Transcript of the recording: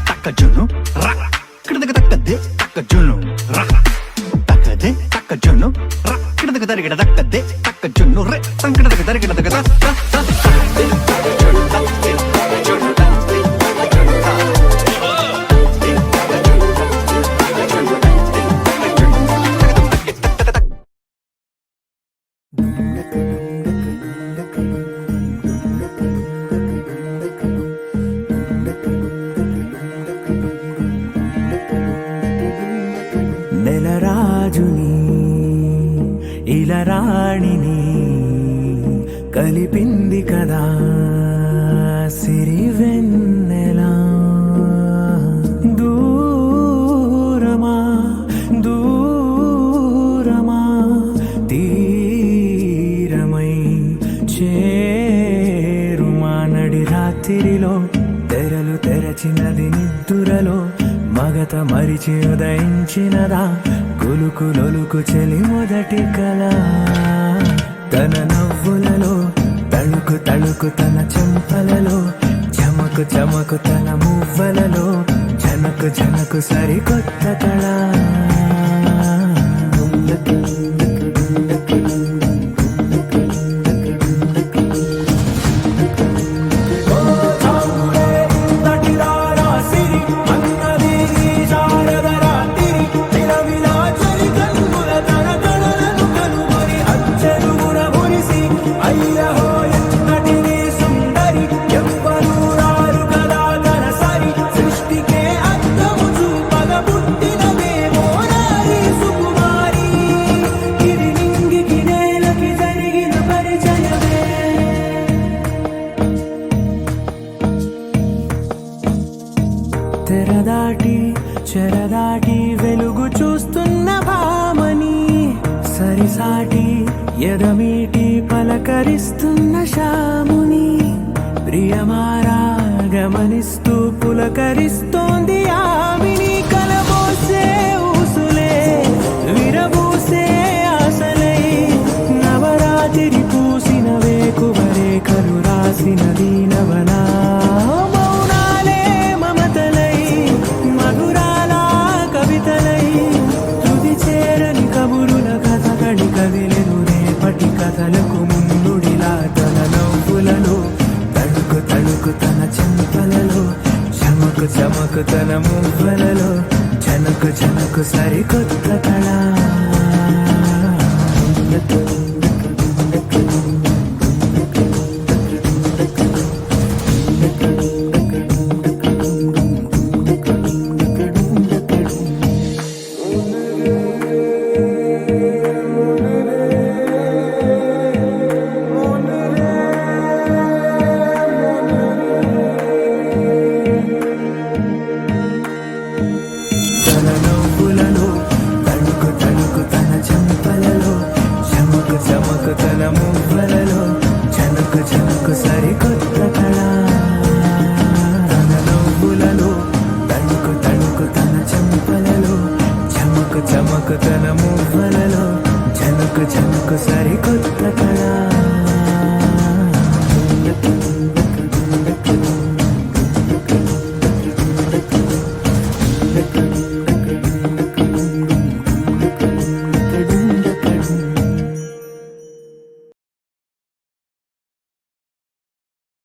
Takajunu, ra, kidaka takade, takajunu, ra, takade, takajunu, ra, kidaka tarigada takade, takajunu, re, tankidaka tarigada takada, ta, ta, takade, takajunu, takade, takajunu, takade, takajunu, నెలరాజుని ఇలరాణిని కలిపింది కదా సిరివెన్నెలా దూరమా దూరమా తీరమై చేరుమా నడి రాత్రిలో తెరలు తెరచినది నిద్దురలో మగత మరిచి ఉదయించినదా కులుకు లొలుకు చెలి మొదటి కళ తన నవ్వులలో తళుకు తళుకు తన చెంపలలో చమకు చమకు తన మువ్వలలో జనకు జనకు సరికొత్త కళ తెరదాటి చెరదాటి వెలుగు చూస్తున్న భామని సరిసాటి ఎదమీటి పలకరిస్తున్న శాముని ప్రియమారా గమనిస్తూ పులకరిస్తోంది ఆవిని కలబోసే ఊసులే విరబూసే ఆశలై నవరాత్రి పూసిన వేకువరే కలు రాసిన దీనవనా కథలకు ముందుడిలా తన నవ్వులలో తడుకు తడుకు తన చెంపలలో చమకు చమకు తన మువ్వలలో జనకు జనకు సరికొత్త కళ తన మువ్వలలో జనకు జనకు సరికొత్త కళ తన నవ్వులలో తణుకు తణుకు తన చెంపలలో చమకు చమకు తన మువ్వలలో జనకు జనకు సరికొత్త కళ